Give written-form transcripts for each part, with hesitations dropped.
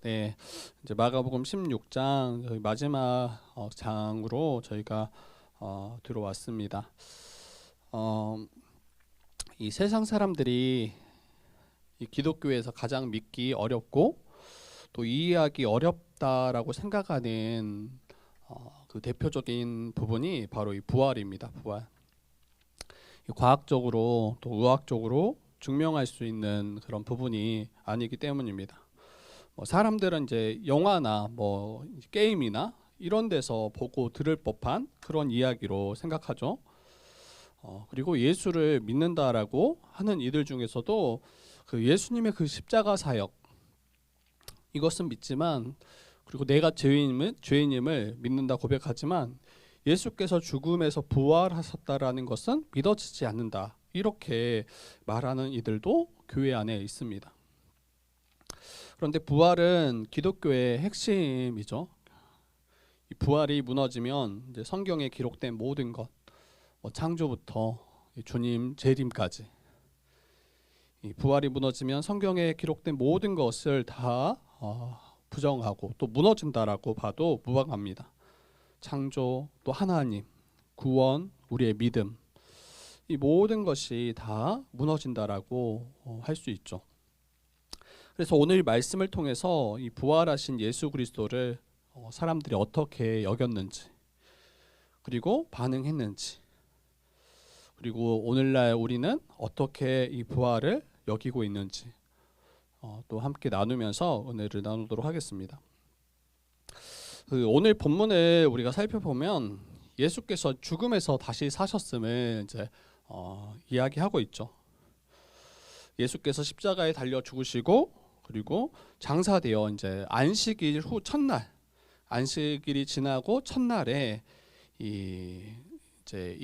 네, 이제 마가복음 16장 저희 마지막 장으로 저희가 들어왔습니다. 어, 이 세상 사람들이 이 기독교에서 가장 믿기 어렵고 또 이해하기 어렵다라고 생각하는 그 대표적인 부분이 바로 이 부활입니다. 부활. 이 과학적으로 또 의학적으로 증명할 수 있는 그런 부분이 아니기 때문입니다. 사람들은 이제 영화나 게임이나 이런 데서 보고 들을 법한 그런 이야기로 생각하죠. 그리고 예수를 믿는다라고 하는 이들 중에서도 그 예수님의 그 십자가 사역 이것은 믿지만, 그리고 내가 죄인임을 믿는다 고백하지만 예수께서 죽음에서 부활하셨다라는 것은 믿어지지 않는다, 이렇게 말하는 이들도 교회 안에 있습니다. 그런데 부활은 기독교의 핵심이죠. 이 부활이 무너지면 이제 성경에 기록된 모든 것, 창조부터 주님 재림까지, 이 부활이 무너지면 성경에 기록된 모든 것을 다 부정하고 또 무너진다라고 봐도 무방합니다. 창조, 또 하나님, 구원, 우리의 믿음, 이 모든 것이 다 무너진다라고 할 수 있죠. 그래서 오늘 말씀을 통해서 이 부활하신 예수 그리스도를 사람들이 어떻게 여겼는지, 그리고 반응했는지, 그리고 오늘날 우리는 어떻게 이 부활을 여기고 있는지 또 함께 나누면서 은혜를 나누도록 하겠습니다. 오늘 본문을 우리가 살펴보면 예수께서 죽음에서 다시 사셨음을 이제 이야기하고 있죠. 예수께서 십자가에 달려 죽으시고, 그리고 장사되어 이제 안식일 후 첫날, 안식일이 지나고 첫날에 이제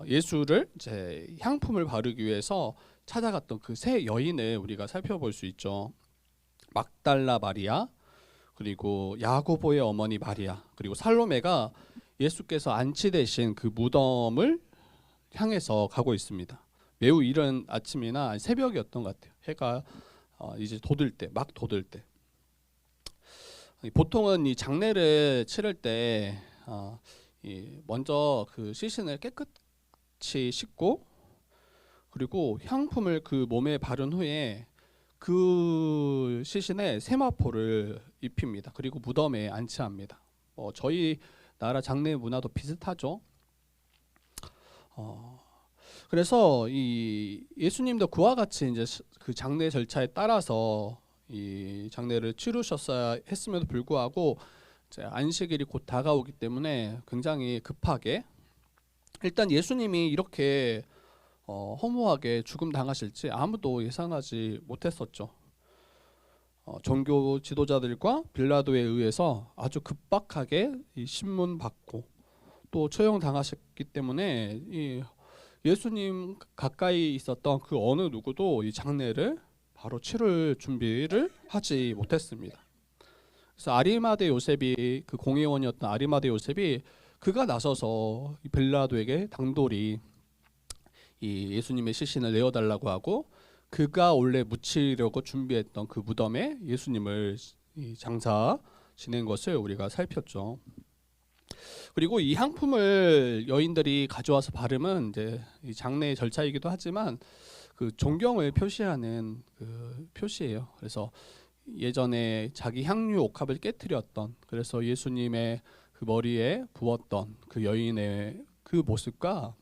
예수를 이제 향품을 바르기 위해서 찾아갔던 그 세 여인을 우리가 살펴볼 수 있죠. 막달라 마리아, 그리고 야고보의 어머니 마리아, 그리고 살로메가 예수께서 안치되신 그 무덤을 향해서 가고 있습니다. 매우 이른 아침이나 새벽이었던 것 같아요. 해가 이제 막 돋을 때. 보통은 이 장례를 치를 때 먼저 그 시신을 깨끗이 씻고, 그리고 향품을 그 몸에 바른 후에 그 시신에 세마포를 입힙니다. 그리고 무덤에 안치합니다. 저희 나라 장례 문화도 비슷하죠. 그래서 이 예수님도 그와 같이 이제 그 장례 절차에 따라서 이 장례를 치르셨어야 했음에도 불구하고 이제 안식일이 곧 다가오기 때문에 굉장히 급하게, 일단 예수님이 이렇게 허무하게 죽음 당하실지 아무도 예상하지 못했었죠. 종교 지도자들과 빌라도에 의해서 아주 급박하게 이 신문 받고 또 처형 당하셨기 때문에 이 예수님 가까이 있었던 그 어느 누구도 이 장례를 바로 치를 준비를 하지 못했습니다. 그래서 아리마대 요셉이, 그 공회원이었던 아리마대 요셉이, 그가 나서서 빌라도에게 당돌이 이 예수님의 시신을 내어달라고 하고, 그가 원래 묻히려고 준비했던 그 무덤에 예수님을 장사 지낸 것을 우리가 살폈죠. 그리고 이 향품을 여인들이 가져와서 바르면 이제 이 장례의 절차이기도 하지만 그 존경을 표시하는 그 표시예요. 그래서 예전에 자기 향유 옥합을 깨뜨렸던, 그래서 예수님의 그 머리에 부었던 그 여인의 그 모습과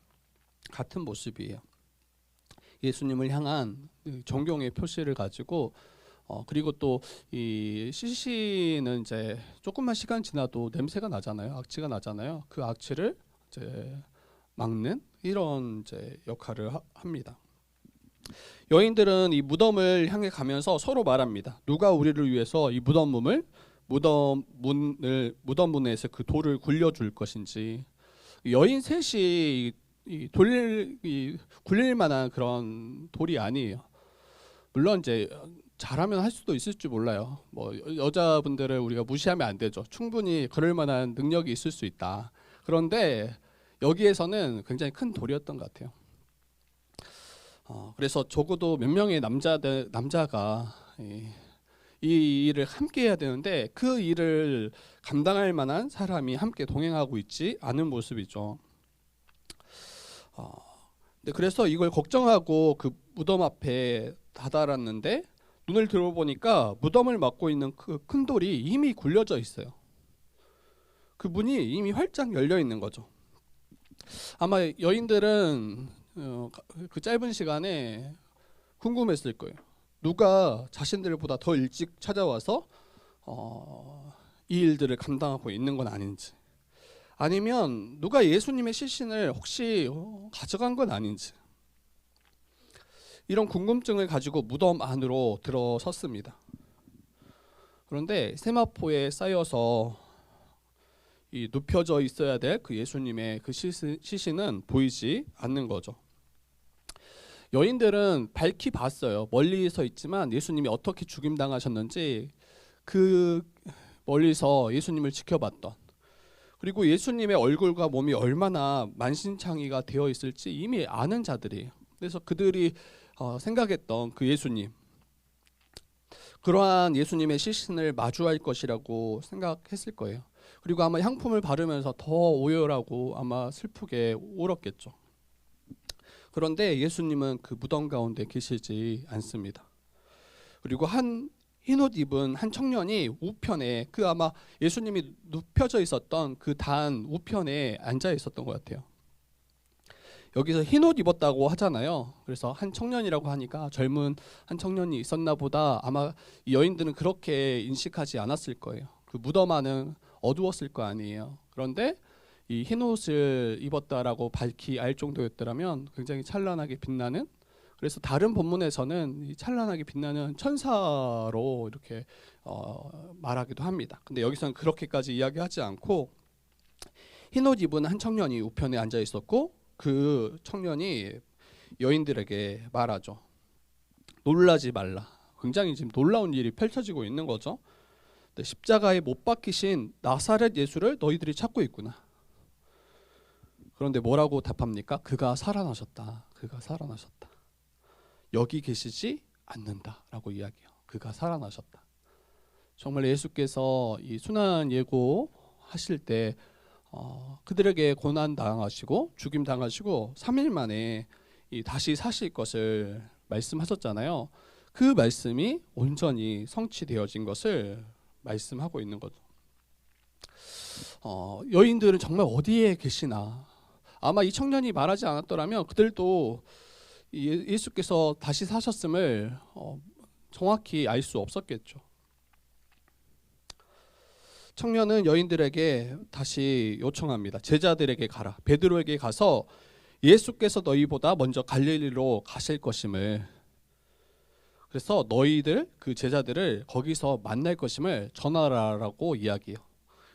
같은 모습이에요. 예수님을 향한 존경의 표시를 가지고, 그리고 또 이 시신은 이제 조금만 시간 지나도 냄새가 나잖아요. 악취가 나잖아요. 그 악취를 이제 막는 이런 이제 역할을 합니다. 여인들은 이 무덤을 향해 가면서 서로 말합니다. 누가 우리를 위해서 이 무덤 문에서 그 돌을 굴려줄 것인지. 여인 셋이 굴릴 만한 그런 돌이 아니에요. 물론 이제 잘하면 할 수도 있을지 몰라요. 여자분들을 우리가 무시하면 안 되죠. 충분히 그럴 만한 능력이 있을 수 있다. 그런데 여기에서는 굉장히 큰 돌이었던 것 같아요. 그래서 적어도 몇 명의 남자가 이 일을 함께 해야 되는데 그 일을 감당할 만한 사람이 함께 동행하고 있지 않은 모습이죠. 네, 그래서 이걸 걱정하고 그 무덤 앞에 다다랐는데 눈을 들어보니까 무덤을 막고 있는 그 큰 돌이 이미 굴려져 있어요. 그 문이 이미 활짝 열려 있는 거죠. 아마 여인들은 그 짧은 시간에 궁금했을 거예요. 누가 자신들보다 더 일찍 찾아와서 이 일들을 감당하고 있는 건 아닌지, 아니면 누가 예수님의 시신을 혹시 가져간 건 아닌지, 이런 궁금증을 가지고 무덤 안으로 들어섰습니다. 그런데 세마포에 쌓여서 이 눕혀져 있어야 될 그 예수님의 그 시신은 보이지 않는 거죠. 여인들은 밝히 봤어요. 멀리 서 있지만 예수님이 어떻게 죽임당하셨는지 그 멀리서 예수님을 지켜봤던, 그리고 예수님의 얼굴과 몸이 얼마나 만신창이가 되어 있을지 이미 아는 자들이에요. 그래서 그들이 생각했던 그 예수님, 그러한 예수님의 시신을 마주할 것이라고 생각했을 거예요. 그리고 아마 향품을 바르면서 더 오열하고 아마 슬프게 울었겠죠. 그런데 예수님은 그 무덤 가운데 계시지 않습니다. 그리고 한 흰옷 입은 한 청년이 우편에, 그 아마 예수님이 눕혀져 있었던 그 단 우편에 앉아 있었던 것 같아요. 여기서 흰옷 입었다고 하잖아요. 그래서 한 청년이라고 하니까 젊은 한 청년이 있었나 보다, 아마 이 여인들은 그렇게 인식하지 않았을 거예요. 그 무덤 안은 어두웠을 거 아니에요. 그런데 이 흰옷을 입었다라고 밝히 알 정도였더라면 굉장히 찬란하게 빛나는, 그래서 다른 본문에서는 이 찬란하게 빛나는 천사로 이렇게 말하기도 합니다. 근데 여기서는 그렇게까지 이야기하지 않고 흰옷 입은 한 청년이 우편에 앉아 있었고, 그 청년이 여인들에게 말하죠. 놀라지 말라. 굉장히 지금 놀라운 일이 펼쳐지고 있는 거죠. 십자가에 못 박히신 나사렛 예수를 너희들이 찾고 있구나. 그런데 뭐라고 답합니까? 그가 살아나셨다. 그가 살아나셨다. 여기 계시지 않는다라고 이야기해요. 그가 살아나셨다. 정말 예수께서 이 순환 예고하실 때 그들에게 고난 당하시고 죽임 당하시고 3일 만에 다시 사실 것을 말씀하셨잖아요. 그 말씀이 온전히 성취되어진 것을 말씀하고 있는 거죠. 여인들은 정말 어디에 계시나, 아마 이 청년이 말하지 않았더라면 그들도 예수께서 다시 사셨음을 정확히 알 수 없었겠죠. 청년은 여인들에게 다시 요청합니다. 제자들에게 가라. 베드로에게 가서 예수께서 너희보다 먼저 갈릴리로 가실 것임을, 그래서 너희들 그 제자들을 거기서 만날 것임을 전하라라고 이야기해요.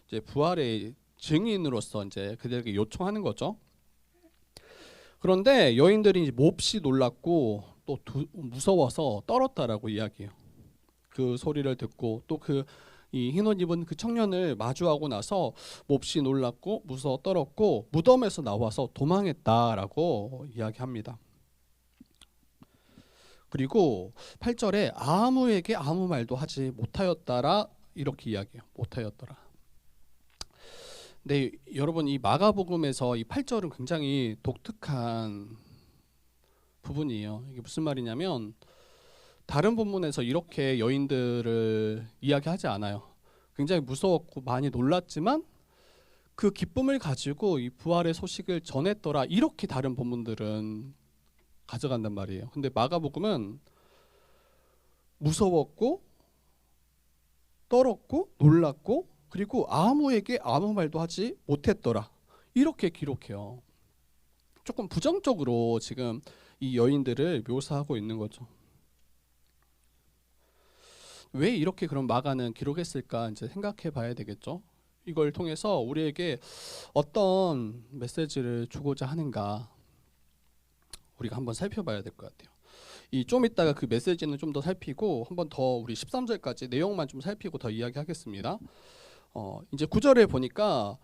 이제 부활의 증인으로서 이제 그들에게 요청하는 거죠. 그런데 여인들이 이제 몹시 놀랐고 또 무서워서 떨었다라고 이야기해요. 그 소리를 듣고 또 이 흰옷 입은 그 청년을 마주하고 나서 몹시 놀랐고 무서워 떨었고 무덤에서 나와서 도망했다라고 이야기합니다. 그리고 8절에 아무에게 아무 말도 하지 못하였다라 이렇게 이야기해요. 못하였더라. 네, 여러분, 이 마가복음에서 이 8절은 굉장히 독특한 부분이에요. 이게 무슨 말이냐면 다른 본문에서 이렇게 여인들을 이야기하지 않아요. 굉장히 무서웠고 많이 놀랐지만 그 기쁨을 가지고 이 부활의 소식을 전했더라, 이렇게 다른 본문들은 가져간단 말이에요. 근데 마가복음은 무서웠고 떨었고 놀랐고 그리고 아무에게 아무 말도 하지 못했더라, 이렇게 기록해요. 조금 부정적으로 지금 이 여인들을 묘사하고 있는 거죠. 왜 이렇게 그럼 마가는 기록했을까 이제 생각해 봐야 되겠죠. 이걸 통해서 우리에게 어떤 메시지를 주고자 하는가 우리가 한번 살펴봐야 될 것 같아요. 좀 이따가 그 메시지는 좀 더 살피고 한번 더 우리 13절까지 내용만 좀 살피고 더 이야기하겠습니다. 이제 9절에 보니까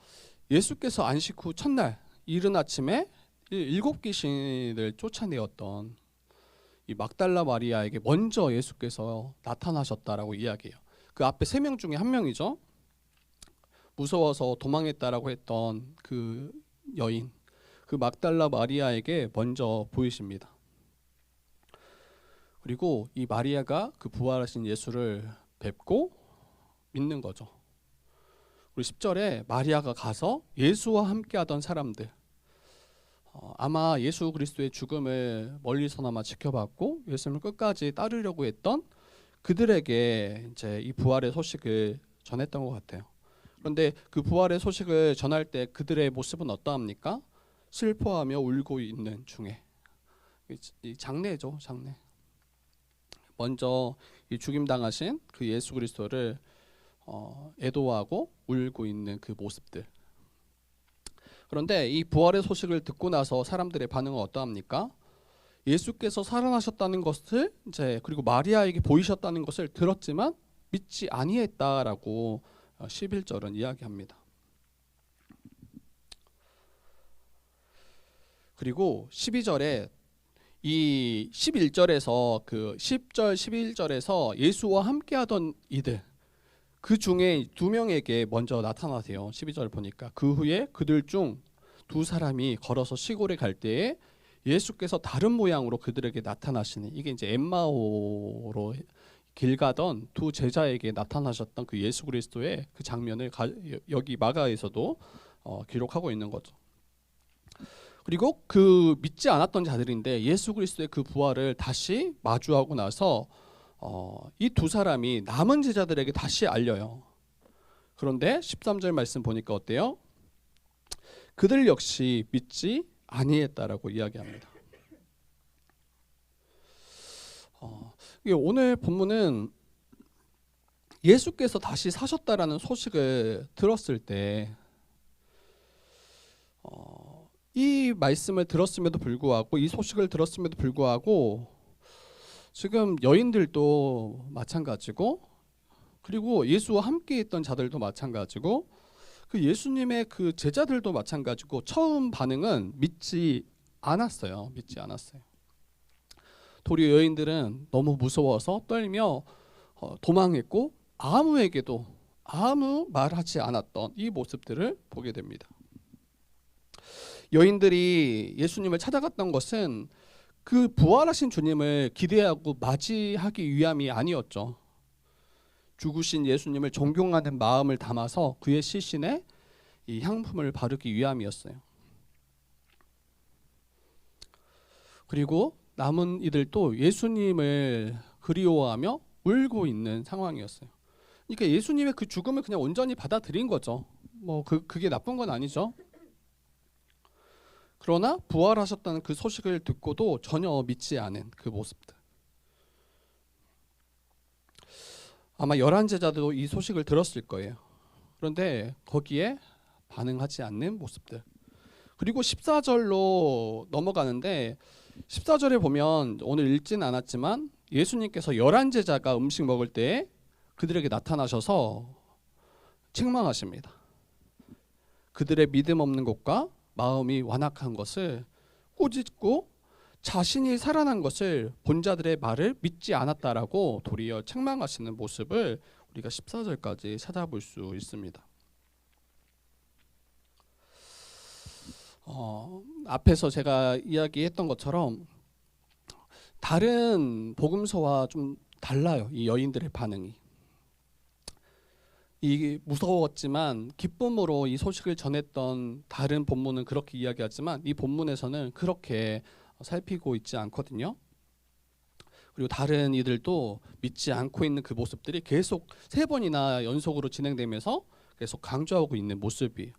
예수께서 안식 후 첫날 이른 아침에 7 귀신을 쫓아내었던 이 막달라 마리아에게 먼저 예수께서 나타나셨다라고 이야기해요. 그 앞에 3명 중에 1명이죠. 무서워서 도망했다라고 했던 그 여인, 그 막달라 마리아에게 먼저 보이십니다. 그리고 이 마리아가 그 부활하신 예수를 뵙고 믿는 거죠. 그리고 10절에 마리아가 가서 예수와 함께하던 사람들, 아마 예수 그리스도의 죽음을 멀리서나마 지켜봤고 예수님을 끝까지 따르려고 했던 그들에게 이제 이 부활의 소식을 전했던 것 같아요. 그런데 그 부활의 소식을 전할 때 그들의 모습은 어떠합니까? 슬퍼하며 울고 있는 중에, 이 장례죠, 장례. 먼저 이 죽임 당하신 그 예수 그리스도를 애도하고 울고 있는 그 모습들. 그런데 이 부활의 소식을 듣고 나서 사람들의 반응은 어떠합니까? 예수께서 살아나셨다는 것을 이제 그리고 마리아에게 보이셨다는 것을 들었지만 믿지 아니했다라고 11절은 이야기합니다. 그리고 12절에 이 11절에서 그 10절 11절에서 예수와 함께하던 이들, 그 중에 2명에게 먼저 나타나세요. 12절 보니까 그 후에 그들 중 2사람이 걸어서 시골에 갈 때에 예수께서 다른 모양으로 그들에게 나타나시는, 이게 이제 엠마오로 길 가던 2 제자에게 나타나셨던 그 예수 그리스도의 그 장면을 여기 마가에서도 기록하고 있는 거죠. 그리고 그 믿지 않았던 자들인데 예수 그리스도의 그 부활을 다시 마주하고 나서 이 2사람이 남은 제자들에게 다시 알려요. 그런데 13절 말씀 보니까 어때요? 그들 역시 믿지 아니했다라고 이야기합니다. 오늘 본문은 예수께서 다시 사셨다라는 소식을 들었을 때 이 말씀을 들었음에도 불구하고, 이 소식을 들었음에도 불구하고 지금 여인들도 마찬가지고, 그리고 예수와 함께 있던 자들도 마찬가지고, 그 예수님의 그 제자들도 마찬가지고 처음 반응은 믿지 않았어요. 믿지 않았어요. 도리어 여인들은 너무 무서워서 떨며 도망했고 아무에게도 아무 말하지 않았던 이 모습들을 보게 됩니다. 여인들이 예수님을 찾아갔던 것은 그 부활하신 주님을 기대하고 맞이하기 위함이 아니었죠. 죽으신 예수님을 존경하는 마음을 담아서 그의 시신에 이 향품을 바르기 위함이었어요. 그리고 남은 이들도 예수님을 그리워하며 울고 있는 상황이었어요. 그러니까 예수님의 그 죽음을 그냥 온전히 받아들인 거죠. 그게 나쁜 건 아니죠. 그러나 부활하셨다는 그 소식을 듣고도 전혀 믿지 않은 그 모습들. 아마 11제자도 이 소식을 들었을 거예요. 그런데 거기에 반응하지 않는 모습들. 그리고 14절로 넘어가는데 14절에 보면 오늘 읽지는 않았지만 예수님께서 11제자가 음식 먹을 때 그들에게 나타나셔서 책망하십니다. 그들의 믿음 없는 것과 마음이 완악한 것을 꾸짖고 자신이 살아난 것을 본 자들의 말을 믿지 않았다라고 도리어 책망하시는 모습을 우리가 14절까지 찾아볼 수 있습니다. 앞에서 제가 이야기했던 것처럼 다른 복음서와 좀 달라요. 이 여인들의 반응이. 이 무서웠지만 기쁨으로 이 소식을 전했던 다른 본문은 그렇게 이야기하지만 이 본문에서는 그렇게 살피고 있지 않거든요. 그리고 다른 이들도 믿지 않고 있는 그 모습들이 계속 3번이나 연속으로 진행되면서 계속 강조하고 있는 모습이에요.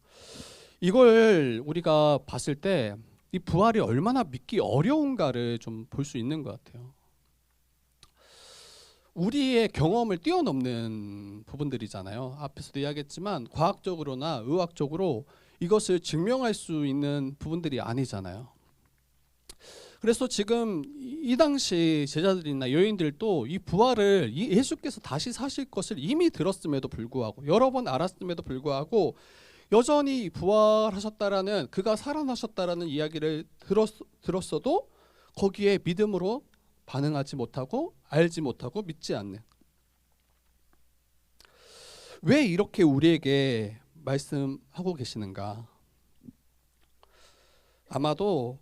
이걸 우리가 봤을 때 이 부활이 얼마나 믿기 어려운가를 좀 볼 수 있는 것 같아요. 우리의 경험을 뛰어넘는 부분들이잖아요. 앞에서도 이야기했지만 과학적으로나 의학적으로 이것을 증명할 수 있는 부분들이 아니잖아요. 그래서 지금 이 당시 제자들이나 여인들도 이 부활을 예수께서 다시 사실 것을 이미 들었음에도 불구하고 여러 번 알았음에도 불구하고 여전히 부활하셨다라는, 그가 살아나셨다라는 이야기를 들었어도 거기에 믿음으로 반응하지 못하고 알지 못하고 믿지 않는. 왜 이렇게 우리에게 말씀하고 계시는가? 아마도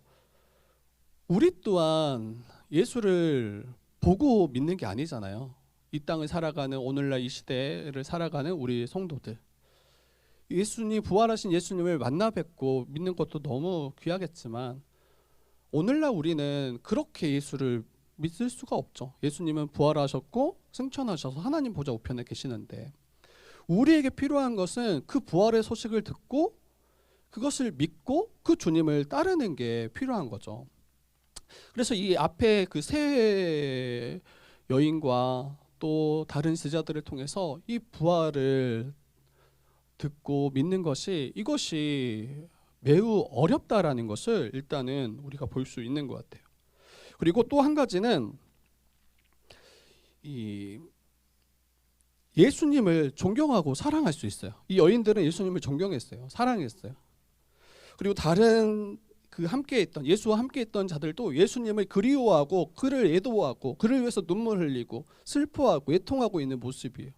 우리 또한 예수를 보고 믿는 게 아니잖아요. 이 땅을 살아가는 오늘날 이 시대를 살아가는 우리 성도들, 예수님, 부활하신 예수님을 만나 뵙고 믿는 것도 너무 귀하겠지만 오늘날 우리는 그렇게 예수를 믿을 수가 없죠. 예수님은 부활하셨고 승천하셔서 하나님 보좌 우편에 계시는데 우리에게 필요한 것은 그 부활의 소식을 듣고 그것을 믿고 그 주님을 따르는 게 필요한 거죠. 그래서 이 앞에 그 세 여인과 또 다른 제자들을 통해서 이 부활을 듣고 믿는 것이, 이것이 매우 어렵다라는 것을 일단은 우리가 볼 수 있는 것 같아요. 그리고 또 한 가지는 이 예수님을 존경하고 사랑할 수 있어요. 이 여인들은 예수님을 존경했어요. 사랑했어요. 그리고 다른 그 함께 있던, 예수와 함께 있던 자들도 예수님을 그리워하고 그를 애도하고 그를 위해서 눈물 흘리고 슬퍼하고 애통하고 있는 모습이에요.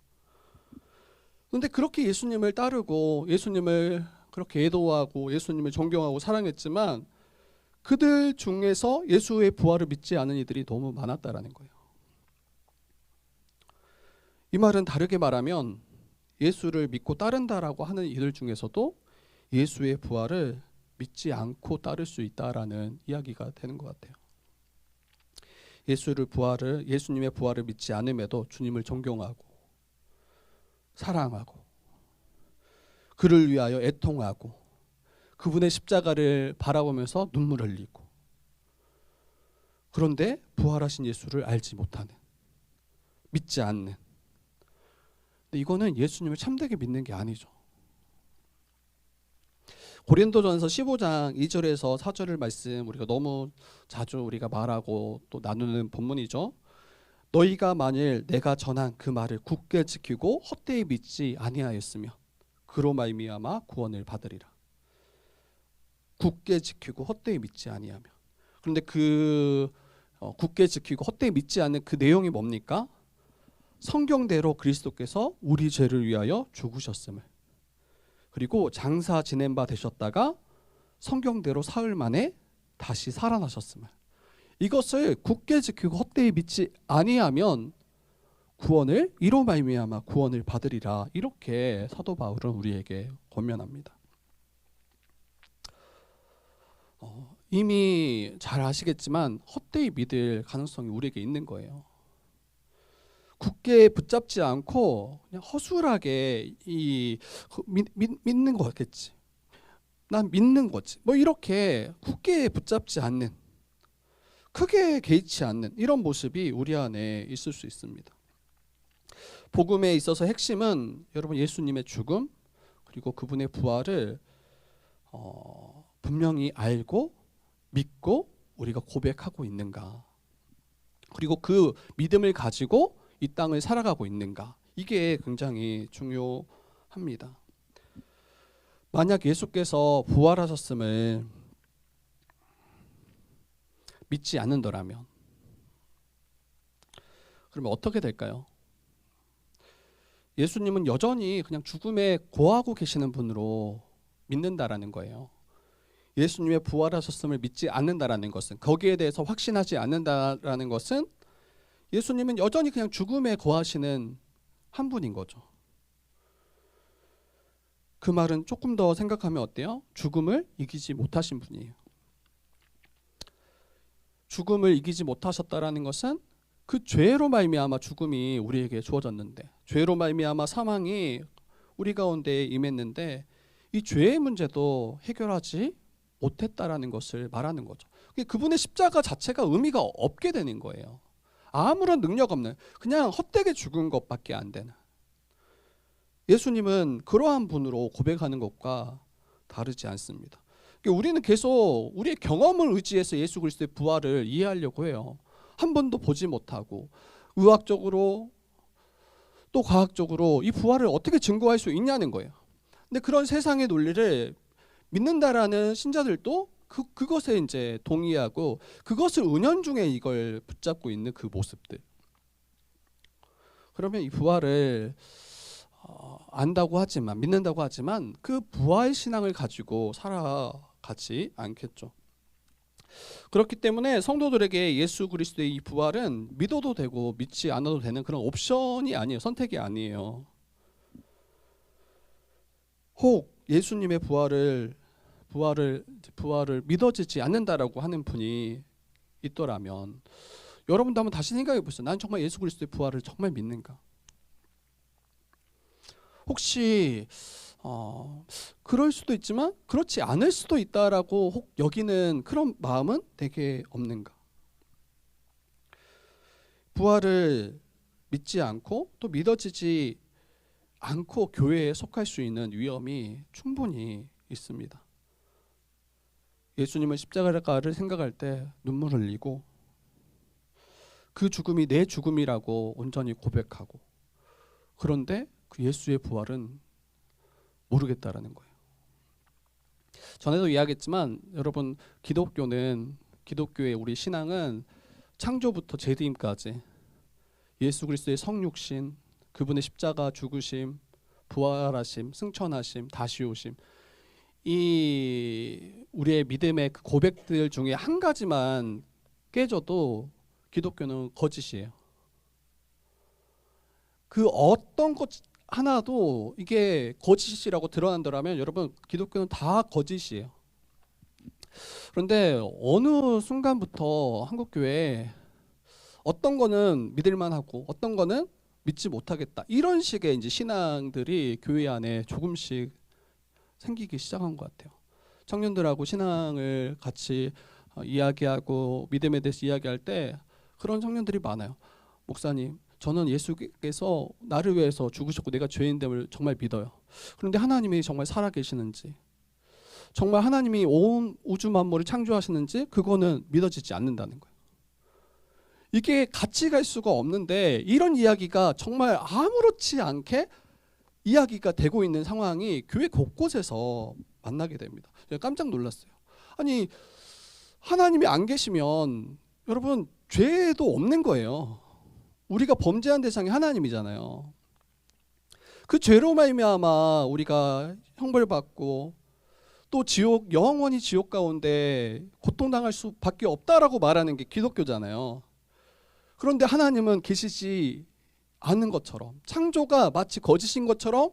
그런데 그렇게 예수님을 따르고 예수님을 그렇게 애도하고 예수님을 존경하고 사랑했지만 그들 중에서 예수의 부활을 믿지 않은 이들이 너무 많았다라는 거예요. 이 말은 다르게 말하면 예수를 믿고 따른다라고 하는 이들 중에서도 예수의 부활을 믿지 않고 따를 수 있다라는 이야기가 되는 것 같아요. 예수님의 부활을 믿지 않음에도 주님을 존경하고 사랑하고 그를 위하여 애통하고 그분의 십자가를 바라보면서 눈물 흘리고, 그런데 부활하신 예수를 알지 못하는, 믿지 않는, 근데 이거는 예수님을 참되게 믿는 게 아니죠. 고린도전서 15장 2절에서 4절을 말씀, 우리가 너무 자주 우리가 말하고 또 나누는 본문이죠. 너희가 만일 내가 전한 그 말을 굳게 지키고 헛되이 믿지 아니하였으면 그로 말미암아 구원을 받으리라. 굳게 지키고 헛되이 믿지 아니하면. 그런데 굳게 지키고 헛되이 믿지 않는 그 내용이 뭡니까? 성경대로 그리스도께서 우리 죄를 위하여 죽으셨음을, 그리고 장사 지낸 바 되셨다가 성경대로 사흘 만에 다시 살아나셨음을, 이것을 굳게 지키고 헛되이 믿지 아니하면 구원을, 이로 말미암아 구원을 받으리라. 이렇게 사도 바울은 우리에게 권면합니다. 이미 잘 아시겠지만 헛되이 믿을 가능성이 우리에게 있는 거예요. 굳게 붙잡지 않고 그냥 허술하게 믿는 거겠지, 난 믿는 거지, 뭐 이렇게 굳게 붙잡지 않는, 크게 개의치 않는 이런 모습이 우리 안에 있을 수 있습니다. 복음에 있어서 핵심은 여러분 예수님의 죽음 그리고 그분의 부활을 분명히 알고 믿고 우리가 고백하고 있는가, 그리고 그 믿음을 가지고 이 땅을 살아가고 있는가, 이게 굉장히 중요합니다. 만약 예수께서 부활하셨음을 믿지 않는다면 그러면 어떻게 될까요? 예수님은 여전히 그냥 죽음에 고하고 계시는 분으로 믿는다라는 거예요. 예수님의 부활하셨음을 믿지 않는다라는 것은, 거기에 대해서 확신하지 않는다라는 것은 예수님은 여전히 그냥 죽음에 거하시는 한 분인 거죠. 그 말은 조금 더 생각하면 어때요? 죽음을 이기지 못하신 분이에요. 죽음을 이기지 못하셨다라는 것은 그 죄로 말미암아 죽음이 우리에게 주어졌는데, 죄로 말미암아 사망이 우리 가운데 임했는데 이 죄의 문제도 해결하지 못했다라는 것을 말하는 거죠. 그분의 십자가 자체가 의미가 없게 되는 거예요. 아무런 능력 없는, 그냥 헛되게 죽은 것밖에 안 되는, 예수님은 그러한 분으로 고백하는 것과 다르지 않습니다. 우리는 계속 우리의 경험을 의지해서 예수 그리스도의 부활을 이해하려고 해요. 한 번도 보지 못하고 의학적으로 또 과학적으로 이 부활을 어떻게 증거할 수 있냐는 거예요. 근데 그런 세상의 논리를 믿는다라는 신자들도 그것에 이제 동의하고 그것을 은연중에 이걸 붙잡고 있는 그 모습들. 그러면 이 부활을 안다고 하지만, 믿는다고 하지만 그 부활 신앙을 가지고 살아가지 않겠죠. 그렇기 때문에 성도들에게 예수 그리스도의 이 부활은 믿어도 되고 믿지 않아도 되는 그런 옵션이 아니에요. 선택이 아니에요. 혹 예수님의 부활을 믿어지지 않는다라고 하는 분이 있더라면 여러분도 한번 다시 생각해 보세요. 난 정말 예수 그리스도의 부활을 정말 믿는가? 혹시 그럴 수도 있지만 그렇지 않을 수도 있다라고 혹 여기는 그런 마음은 되게 없는가? 부활을 믿지 않고 또 믿어지지 않고 교회에 속할 수 있는 위험이 충분히 있습니다. 예수님의 십자가를 생각할 때 눈물 흘리고 그 죽음이 내 죽음이라고 온전히 고백하고, 그런데 그 예수의 부활은 모르겠다라는 거예요. 전에도 이야기했지만 여러분, 기독교의 우리 신앙은 창조부터 재림까지 예수 그리스도의 성육신, 그분의 십자가 죽으심, 부활하심, 승천하심, 다시 오심, 이 우리의 믿음의 그 고백들 중에 한 가지만 깨져도 기독교는 거짓이에요. 그 어떤 것 하나도 이게 거짓이라고 드러난다면 여러분, 기독교는 다 거짓이에요. 그런데 어느 순간부터 한국교회에 어떤 거는 믿을만하고 어떤 거는 믿지 못하겠다, 이런 식의 이제 신앙들이 교회 안에 조금씩 생기기 시작한 것 같아요. 청년들하고 신앙을 같이 이야기하고 믿음에 대해서 이야기할 때 그런 청년들이 많아요. 목사님, 저는 예수께서 나를 위해서 죽으셨고 내가 죄인됨을 정말 믿어요. 그런데 하나님이 정말 살아계시는지, 정말 하나님이 온 우주 만물을 창조하시는지 그거는 믿어지지 않는다는 거예요. 이게 같이 갈 수가 없는데 이런 이야기가 정말 아무렇지 않게 이야기가 되고 있는 상황이 교회 곳곳에서 만나게 됩니다. 제가 깜짝 놀랐어요. 아니, 하나님이 안 계시면 여러분 죄도 없는 거예요. 우리가 범죄한 대상이 하나님이잖아요. 그 죄로 말미암아 우리가 형벌받고 또 지옥, 영원히 지옥 가운데 고통당할 수밖에 없다라고 말하는 게 기독교잖아요. 그런데 하나님은 계시지 않는 것처럼, 창조가 마치 거짓인 것처럼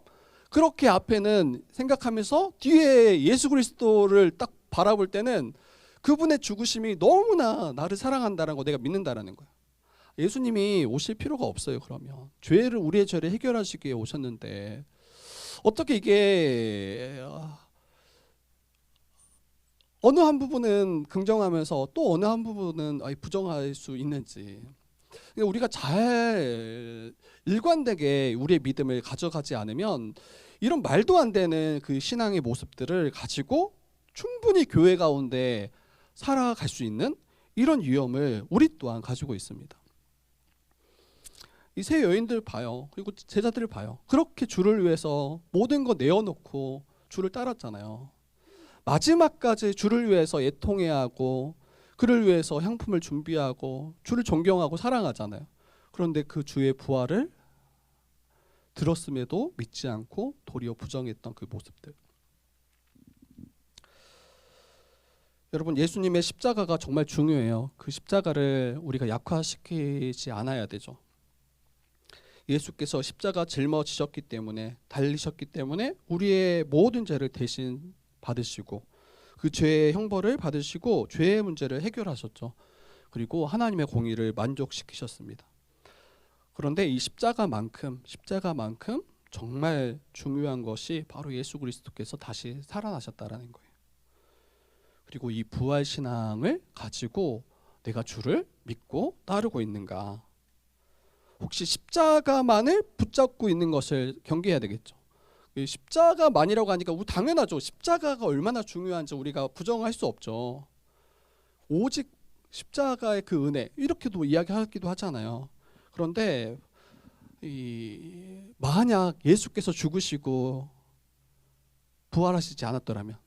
그렇게 앞에는 생각하면서 뒤에 예수 그리스도를 딱 바라볼 때는 그분의 죽으심이 너무나 나를 사랑한다는 거, 내가 믿는다라는 거예요. 예수님이 오실 필요가 없어요. 그러면 우리의 죄를 해결하시기 위해 오셨는데 어떻게 이게 어느 한 부분은 긍정하면서 또 어느 한 부분은 부정할 수 있는지, 우리가 잘 일관되게 우리의 믿음을 가져가지 않으면 이런 말도 안 되는 그 신앙의 모습들을 가지고 충분히 교회 가운데 살아갈 수 있는 이런 위험을 우리 또한 가지고 있습니다. 이 세 여인들 봐요. 그리고 제자들을 봐요. 그렇게 주를 위해서 모든 거 내어놓고 주를 따랐잖아요. 마지막까지 주를 위해서 애통해야 하고 그를 위해서 향품을 준비하고 주를 존경하고 사랑하잖아요. 그런데 그 주의 부활을 들었음에도 믿지 않고 도리어 부정했던 그 모습들. 여러분, 예수님의 십자가가 정말 중요해요. 그 십자가를 우리가 약화시키지 않아야 되죠. 예수께서 십자가 짊어지셨기 때문에, 달리셨기 때문에 우리의 모든 죄를 대신 받으시고 그 죄의 형벌을 받으시고 죄의 문제를 해결하셨죠. 그리고 하나님의 공의를 만족시키셨습니다. 그런데 이 십자가만큼 정말 중요한 것이 바로 예수 그리스도께서 다시 살아나셨다라는 거예요. 그리고 이 부활 신앙을 가지고 내가 주를 믿고 따르고 있는가? 혹시 십자가만을 붙잡고 있는 것을 경계해야 되겠죠. 십자가만이라고 하니까 당연하죠. 십자가가 얼마나 중요한지 우리가 부정할 수 없죠. 오직 십자가의 그 은혜, 이렇게도 이야기하기도 하잖아요. 그런데 만약 예수께서 죽으시고 부활하시지 않았더라면,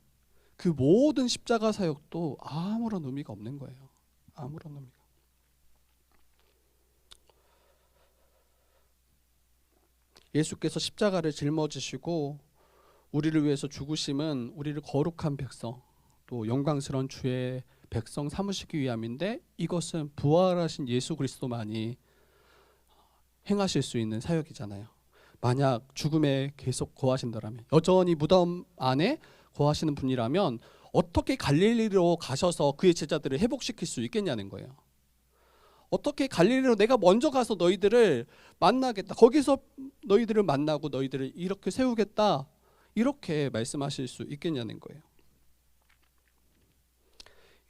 그 모든 십자가 사역도 아무런 의미가 없는 거예요. 아무런 의미가. 예수께서 십자가를 짊어지시고 우리를 위해서 죽으심은 우리를 거룩한 백성, 또 영광스러운 주의 백성 삼으시기 위함인데, 이것은 부활하신 예수 그리스도만이 행하실 수 있는 사역이잖아요. 만약 죽음에 계속 거하신다면, 여전히 무덤 안에 거하시는 분이라면 어떻게 갈릴리로 가셔서 그의 제자들을 회복시킬 수 있겠냐는 거예요. 어떻게 갈릴리로 내가 먼저 가서 너희들을 만나겠다, 거기서 너희들을 만나고 너희들을 이렇게 세우겠다, 이렇게 말씀하실 수 있겠냐는 거예요.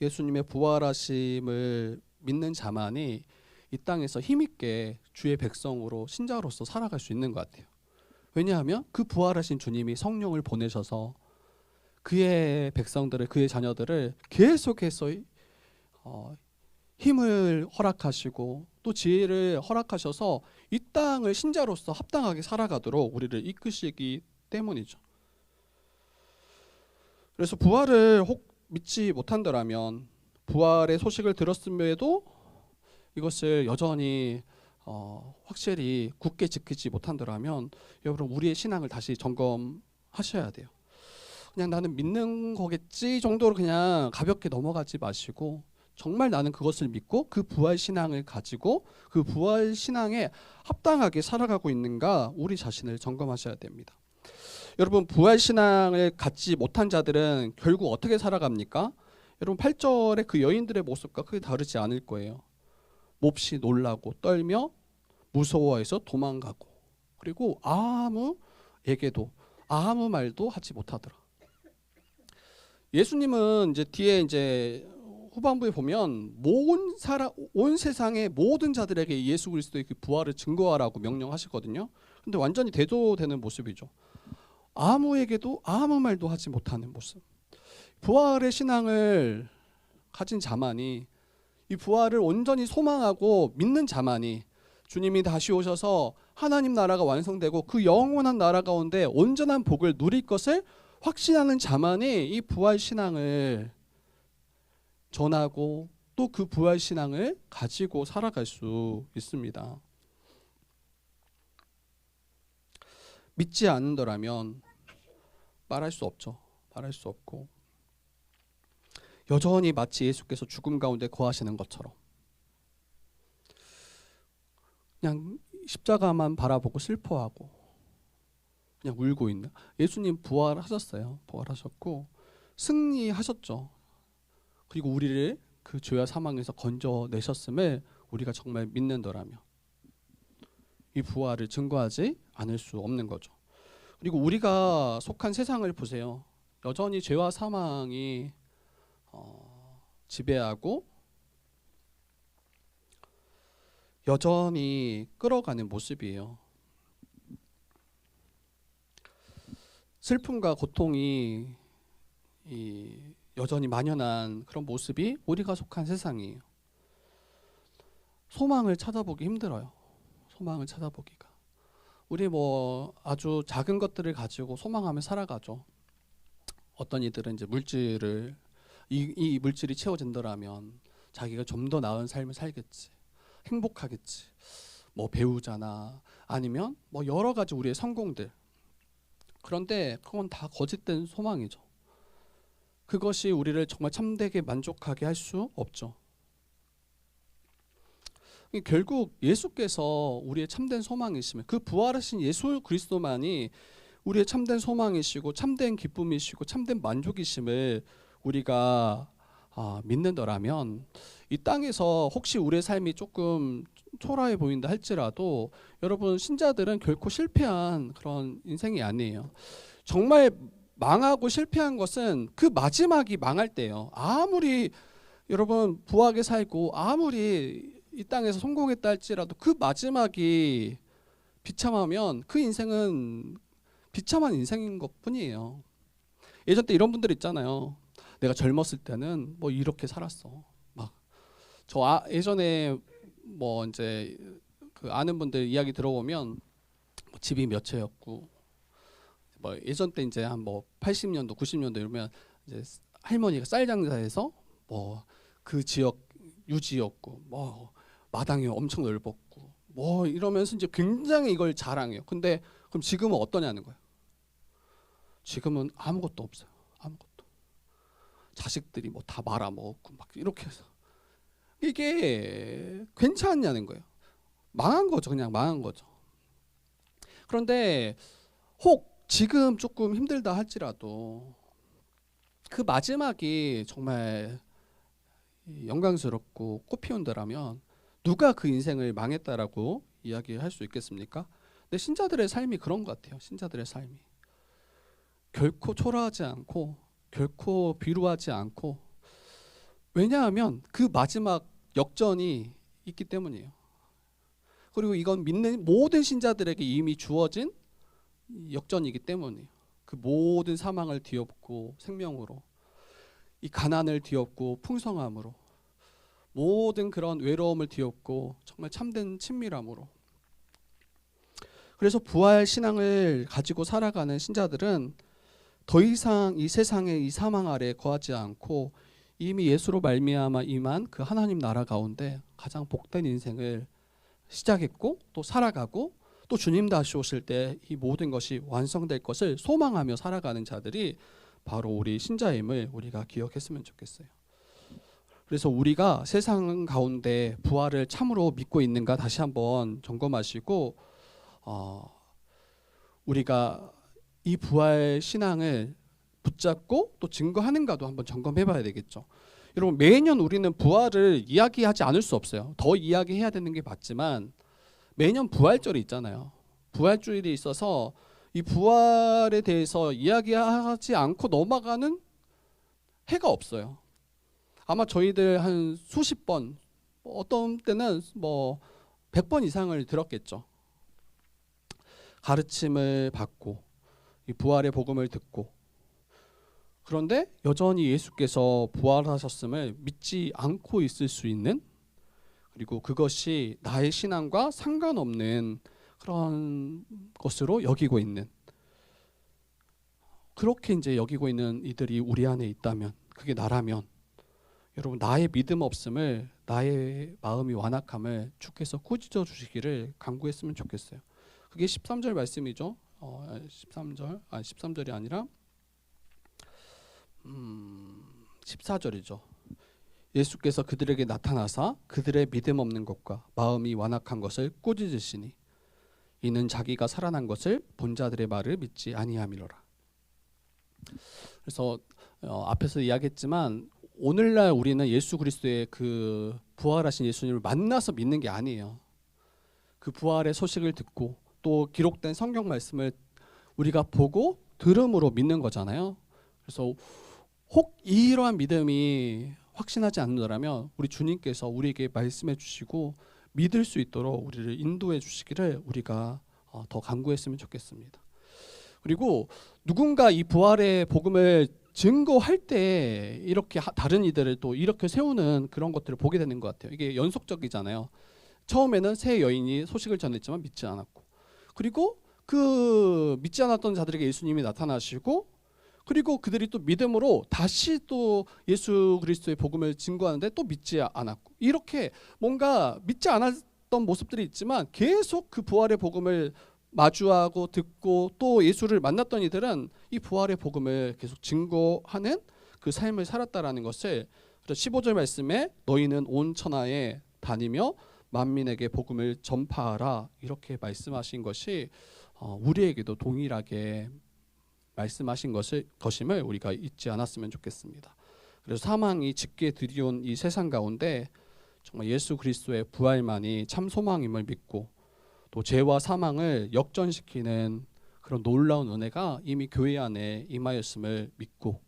예수님의 부활하심을 믿는 자만이 이 땅에서 힘있게 주의 백성으로 신자로서 살아갈 수 있는 것 같아요. 왜냐하면 그 부활하신 주님이 성령을 보내셔서 그의 백성들을, 그의 자녀들을 계속해서 힘을 허락하시고 또 지혜를 허락하셔서 이 땅을 신자로서 합당하게 살아가도록 우리를 이끄시기 때문이죠. 그래서 부활을 혹 믿지 못한다면, 부활의 소식을 들었음에도 이것을 여전히 확실히 굳게 지키지 못한다면, 여러분 우리의 신앙을 다시 점검하셔야 돼요. 그냥 나는 믿는 거겠지 정도로 그냥 가볍게 넘어가지 마시고, 정말 나는 그것을 믿고 그 부활 신앙을 가지고 그 부활 신앙에 합당하게 살아가고 있는가, 우리 자신을 점검하셔야 됩니다. 여러분 부활 신앙을 갖지 못한 자들은 결국 어떻게 살아갑니까? 여러분 8절의 그 여인들의 모습과 크게 다르지 않을 거예요. 몹시 놀라고 떨며 무서워해서 도망가고, 그리고 아무에게도 아무 말도 하지 못하더라. 예수님은 이제 뒤에 이제 후반부에 보면 온 세상의 모든 자들에게 예수 그리스도의 그 부활을 증거하라고 명령하시거든요. 근데 완전히 대조되는 모습이죠. 아무에게도 아무 말도 하지 못하는 모습. 부활의 신앙을 가진 자만이, 이 부활을 온전히 소망하고 믿는 자만이, 주님이 다시 오셔서 하나님 나라가 완성되고 그 영원한 나라 가운데 온전한 복을 누릴 것을 확신하는 자만이 이 부활 신앙을 전하고 또 그 부활 신앙을 가지고 살아갈 수 있습니다. 믿지 않는다면 말할 수 없죠. 말할 수 없고, 여전히 마치 예수께서 죽음 가운데 거하시는 것처럼 그냥 십자가만 바라보고 슬퍼하고 그냥 울고 있는. 예수님 부활하셨어요. 부활하셨고 승리하셨죠. 그리고 우리를 그 죄와 사망에서 건져내셨음을 우리가 정말 믿는다라면 이 부활을 증거하지 않을 수 없는 거죠. 그리고 우리가 속한 세상을 보세요. 여전히 죄와 사망이 지배하고 여전히 끌어가는 모습이에요. 슬픔과 고통이 여전히 만연한 그런 모습이 우리가 속한 세상이에요. 소망을 찾아보기 힘들어요. 소망을 찾아보기가. 우리 뭐 아주 작은 것들을 가지고 소망하며 살아가죠. 어떤 이들은 이제 물질을, 이 물질이 채워진다라면 자기가 좀 더 나은 삶을 살겠지, 행복하겠지, 뭐 배우자나 아니면 뭐 여러 가지 우리의 성공들. 그런데 그건 다 거짓된 소망이죠. 그것이 우리를 정말 참되게 만족하게 할 수 없죠. 결국 예수께서 우리의 참된 소망이시면, 그 부활하신 예수 그리스도만이 우리의 참된 소망이시고 참된 기쁨이시고 참된 만족이심을 우리가 믿는다라면, 이 땅에서 혹시 우리의 삶이 조금 초라해 보인다 할지라도 여러분 신자들은 결코 실패한 그런 인생이 아니에요. 정말 망하고 실패한 것은 그 마지막이 망할 때예요. 아무리 여러분 부하게 살고 아무리 이 땅에서 성공했다 할지라도 그 마지막이 비참하면 그 인생은 비참한 인생인 것뿐이에요. 예전 때 이런 분들 있잖아요. 내가 젊었을 때는 뭐 이렇게 살았어. 막 저 예전에 뭐 이제 그 아는 분들 이야기 들어보면 뭐 집이 몇 채였고, 뭐 예전 때 이제 한 뭐 80년도 90년도 이러면 이제 할머니가 쌀 장사해서 뭐 그 지역 유지였고 뭐 마당이 엄청 넓었고 뭐 이러면서 이제 굉장히 이걸 자랑해요. 근데 그럼 지금은 어떠냐는 거예요. 지금은 아무것도 없어요. 아무것도. 자식들이 뭐 다 말아먹었고 막 이렇게 해서 이게 괜찮냐는 거예요. 망한 거죠. 그냥 망한 거죠. 그런데 혹 지금 조금 힘들다 할지라도 그 마지막이 정말 영광스럽고 꽃피운다라면 누가 그 인생을 망했다라고 이야기할 수 있겠습니까? 근데 신자들의 삶이 그런 것 같아요. 신자들의 삶이 결코 초라하지 않고 결코 비루하지 않고, 왜냐하면 그 마지막 역전이 있기 때문이에요. 그리고 이건 믿는 모든 신자들에게 이미 주어진 역전이기 때문이에요. 그 모든 사망을 뒤엎고 생명으로, 이 가난을 뒤엎고 풍성함으로, 모든 그런 외로움을 뒤엎고 정말 참된 친밀함으로. 그래서 부활 신앙을 가지고 살아가는 신자들은 더 이상 이 세상의 이 사망 아래 거하지 않고 이미 예수로 말미암아 임한 그 하나님 나라 가운데 가장 복된 인생을 시작했고 또 살아가고, 또 주님 다시 오실 때 이 모든 것이 완성될 것을 소망하며 살아가는 자들이 바로 우리 신자임을 우리가 기억했으면 좋겠어요. 그래서 우리가 세상 가운데 부활을 참으로 믿고 있는가 다시 한번 점검하시고, 우리가 이 부활 신앙을 붙잡고 또 증거하는가도 한번 점검해 봐야 되겠죠. 여러분, 매년 우리는 부활을 이야기하지 않을 수 없어요. 더 이야기해야 되는 게 맞지만 매년 부활절이 있잖아요. 부활주일이 있어서 이 부활에 대해서 이야기하지 않고 넘어가는 해가 없어요. 아마 저희들 한 수십 번, 어떤 때는 뭐 100번 이상을 들었겠죠. 가르침을 받고 이 부활의 복음을 듣고, 그런데 여전히 예수께서 부활하셨음을 믿지 않고 있을 수 있는, 그리고 그것이 나의 신앙과 상관없는 그런 것으로 여기고 있는, 그렇게 이제 여기고 있는 이들이 우리 안에 있다면, 그게 나라면, 여러분, 나의 믿음 없음을, 나의 마음이 완악함을 주께서 꾸짖어 주시기를 간구했으면 좋겠어요. 그게 13절 말씀이죠. 13절이 아니라 14절이죠. 예수께서 그들에게 나타나사 그들의 믿음 없는 것과 마음이 완악한 것을 꾸짖으시니 이는 자기가 살아난 것을 본 자들의 말을 믿지 아니함이로라. 그래서 앞에서 이야기했지만 오늘날 우리는 예수 그리스도의 그 부활하신 예수님을 만나서 믿는 게 아니에요. 그 부활의 소식을 듣고 또 기록된 성경 말씀을 우리가 보고 들음으로 믿는 거잖아요. 그래서 혹 이러한 믿음이 확신하지 않는다면 우리 주님께서 우리에게 말씀해 주시고 믿을 수 있도록 우리를 인도해 주시기를 우리가 더 간구했으면 좋겠습니다. 그리고 누군가 이 부활의 복음을 증거할 때 이렇게 다른 이들을 또 이렇게 세우는 그런 것들을 보게 되는 것 같아요. 이게 연속적이잖아요. 처음에는 새 여인이 소식을 전했지만 믿지 않았고, 그리고 그 믿지 않았던 자들에게 예수님이 나타나시고, 그리고 그들이 또 믿음으로 다시 또 예수 그리스도의 복음을 증거하는데 또 믿지 않았고, 이렇게 뭔가 믿지 않았던 모습들이 있지만 계속 그 부활의 복음을 마주하고 듣고 또 예수를 만났던 이들은 이 부활의 복음을 계속 증거하는 그 삶을 살았다라는 것을, 15절 말씀에 너희는 온 천하에 다니며 만민에게 복음을 전파하라, 이렇게 말씀하신 것이 우리에게도 동일하게 말씀하신 것임을 우리가 잊지 않았으면 좋겠습니다. 그래서 사망이 짙게 들이온 이 세상 가운데 정말 예수 그리스도의 부활만이 참 소망임을 믿고, 또 죄와 사망을 역전시키는 그런 놀라운 은혜가 이미 교회 안에 임하였음을 믿고,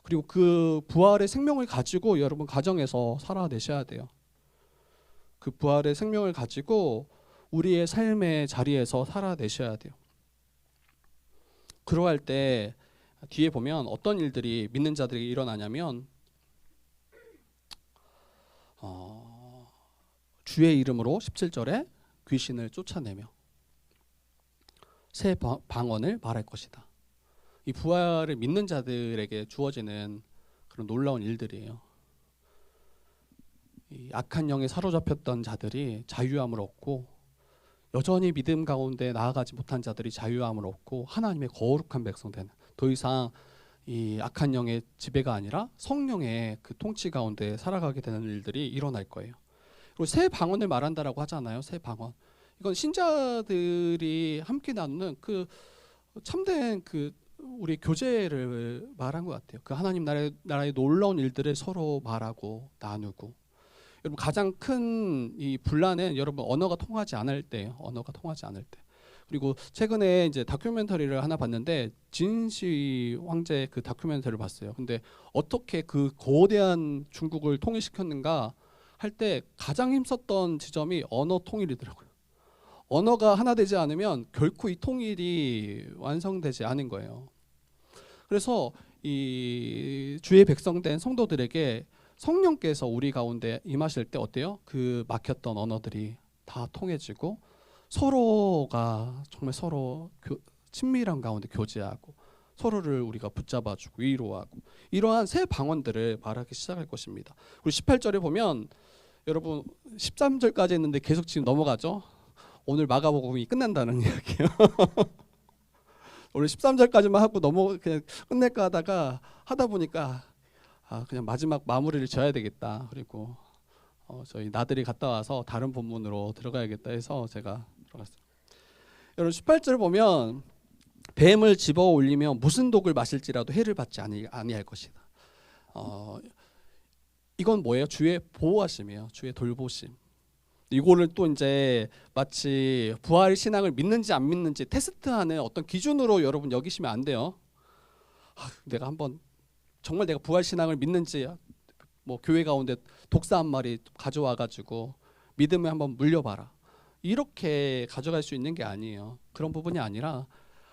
그리고 그 부활의 생명을 가지고 여러분 가정에서 살아내셔야 돼요. 그 부활의 생명을 가지고 우리의 삶의 자리에서 살아내셔야 돼요. 그러할 때 뒤에 보면 어떤 일들이 믿는 자들에게 일어나냐면, 주의 이름으로 17절에 귀신을 쫓아내며 새 방언을 말할 것이다. 이 부활을 믿는 자들에게 주어지는 그런 놀라운 일들이에요. 이 악한 영에 사로잡혔던 자들이 자유함을 얻고, 여전히 믿음 가운데 나아가지 못한 자들이 자유함을 얻고, 하나님의 거룩한 백성 되는, 더 이상 이 악한 영의 지배가 아니라 성령의 그 통치 가운데 살아가게 되는 일들이 일어날 거예요. 그리고 새 방언을 말한다라고 하잖아요. 새 방언. 이건 신자들이 함께 나누는 그 참된 그 우리 교제를 말한 것 같아요. 그 하나님 나라의 놀라운 일들을 서로 말하고 나누고. 여러분 가장 큰 이 분란은 여러분 언어가 통하지 않을 때예요. 언어가 통하지 않을 때. 그리고 최근에 이제 다큐멘터리를 하나 봤는데 진시 황제 그 다큐멘터리를 봤어요. 근데 어떻게 그 거대한 중국을 통일시켰는가 할 때 가장 힘썼던 지점이 언어 통일이더라고요. 언어가 하나 되지 않으면 결코 이 통일이 완성되지 않은 거예요. 그래서 이 주의 백성된 성도들에게 성령께서 우리 가운데 임하실 때 어때요? 그 막혔던 언어들이 다 통해지고 서로가 정말 서로 친밀한 가운데 교제하고 서로를 우리가 붙잡아주고 위로하고 이러한 새 방언들을 말하기 시작할 것입니다. 그리고 18절에 보면 여러분 13절까지 했는데 계속 지금 넘어가죠. 오늘 마가복음이 끝난다는 이야기예요. 오늘 13절까지만 하고 그냥 끝낼까 하다 보니까 그냥 마지막 마무리를 지어야 되겠다. 그리고 저희 나들이 갔다 와서 다른 본문으로 들어가야겠다 해서 제가 들어갔어요. 여러분 18절 보면 뱀을 집어 올리면 무슨 독을 마실지라도 해를 받지 아니할 것이다. 이건 뭐예요? 주의 보호하심이에요. 주의 돌보심. 이거를 또 이제 마치 부활 신앙을 믿는지 안 믿는지 테스트하는 어떤 기준으로 여러분 여기시면 안 돼요. 내가 한번 정말 내가 부활 신앙을 믿는지 뭐 교회 가운데 독사 한 마리 가져와 가지고 믿음에 한번 물려봐라. 이렇게 가져갈 수 있는 게 아니에요. 그런 부분이 아니라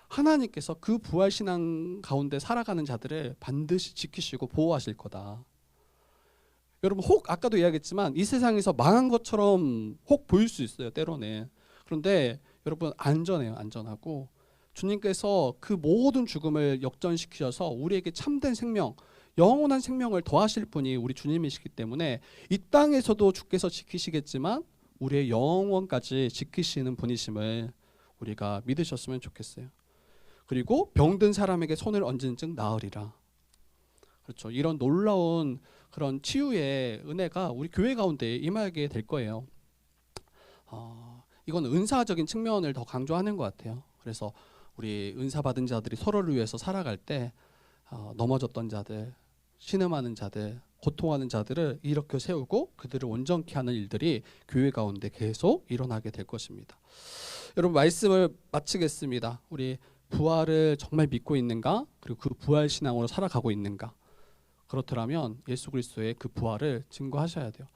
하나님께서 그 부활 신앙 가운데 살아가는 자들을 반드시 지키시고 보호하실 거다. 여러분 혹 아까도 이야기했지만 이 세상에서 망한 것처럼 혹 보일 수 있어요. 때로는. 그런데 여러분 안전해요. 안전하고 주님께서 그 모든 죽음을 역전시키셔서 우리에게 참된 생명, 영원한 생명을 더하실 분이 우리 주님이시기 때문에 이 땅에서도 주께서 지키시겠지만 우리의 영원까지 지키시는 분이심을 우리가 믿으셨으면 좋겠어요. 그리고 병든 사람에게 손을 얹은 즉 나으리라. 그렇죠. 이런 놀라운 그런 치유의 은혜가 우리 교회 가운데 임하게 될 거예요. 이건 은사적인 측면을 더 강조하는 것 같아요. 그래서 우리 은사 받은 자들이 서로를 위해서 살아갈 때 넘어졌던 자들, 신음하는 자들, 고통하는 자들을 일으켜 세우고 그들을 온전케 하는 일들이 교회 가운데 계속 일어나게 될 것입니다. 여러분 말씀을 마치겠습니다. 우리 부활을 정말 믿고 있는가? 그리고 그 부활 신앙으로 살아가고 있는가? 그렇더라면 예수 그리스도의 그 부활을 증거하셔야 돼요.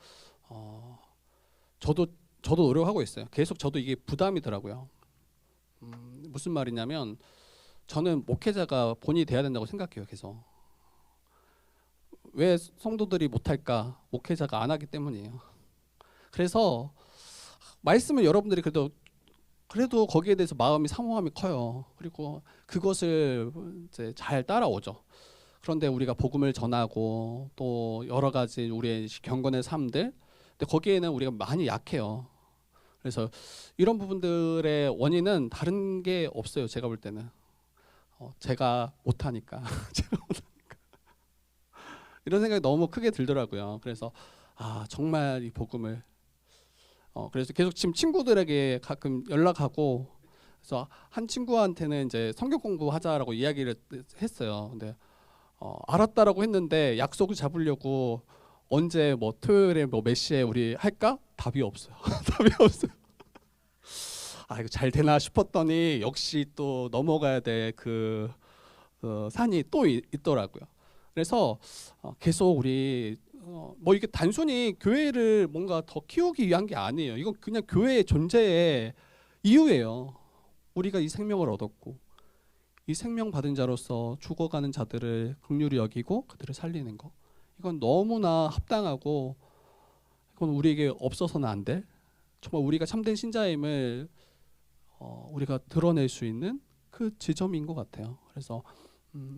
저도 노력하고 있어요. 계속 저도 이게 부담이더라고요. 무슨 말이냐면 저는 목회자가 본인이 돼야 된다고 생각해요. 계속. 왜 성도들이 못할까? 목회자가 안 하기 때문이에요. 그래서 말씀을 여러분들이 그래도 거기에 대해서 마음이 사모함이 커요. 그리고 그것을 이제 잘 따라오죠. 그런데 우리가 복음을 전하고 또 여러 가지 우리의 경건의 삶들, 근데 거기에는 우리가 많이 약해요. 그래서 이런 부분들의 원인은 다른 게 없어요. 제가 볼 때는 제가 못하니까 이런 생각이 너무 크게 들더라고요. 그래서 정말 이 복음을 그래서 계속 지금 친구들에게 가끔 연락하고, 그래서 한 친구한테는 이제 성경 공부하자라고 이야기를 했어요. 근데 알았다라고 했는데 약속을 잡으려고 언제 뭐 토요일에 뭐 몇 시에 우리 할까? 답이 없어요. 답이 없어요. 이거 잘 되나 싶었더니 역시 또 넘어가야 될 그 산이 또 있더라고요. 그래서 계속 우리 뭐 이게 단순히 교회를 뭔가 더 키우기 위한 게 아니에요. 이건 그냥 교회의 존재의 이유예요. 우리가 이 생명을 얻었고 이 생명 받은 자로서 죽어가는 자들을 긍휼히 여기고 그들을 살리는 거, 이건 너무나 합당하고 이건 우리에게 없어서는 안 될, 정말 우리가 참된 신자임을 우리가 드러낼 수 있는 그 지점인 것 같아요. 그래서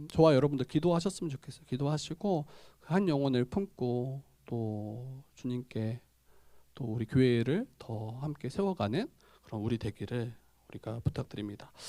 저와 여러분들 기도하셨으면 좋겠어요. 기도하시고 한 영혼을 품고 또 주님께 또 우리 교회를 더 함께 세워가는 그런 우리 되기를 우리가 부탁드립니다.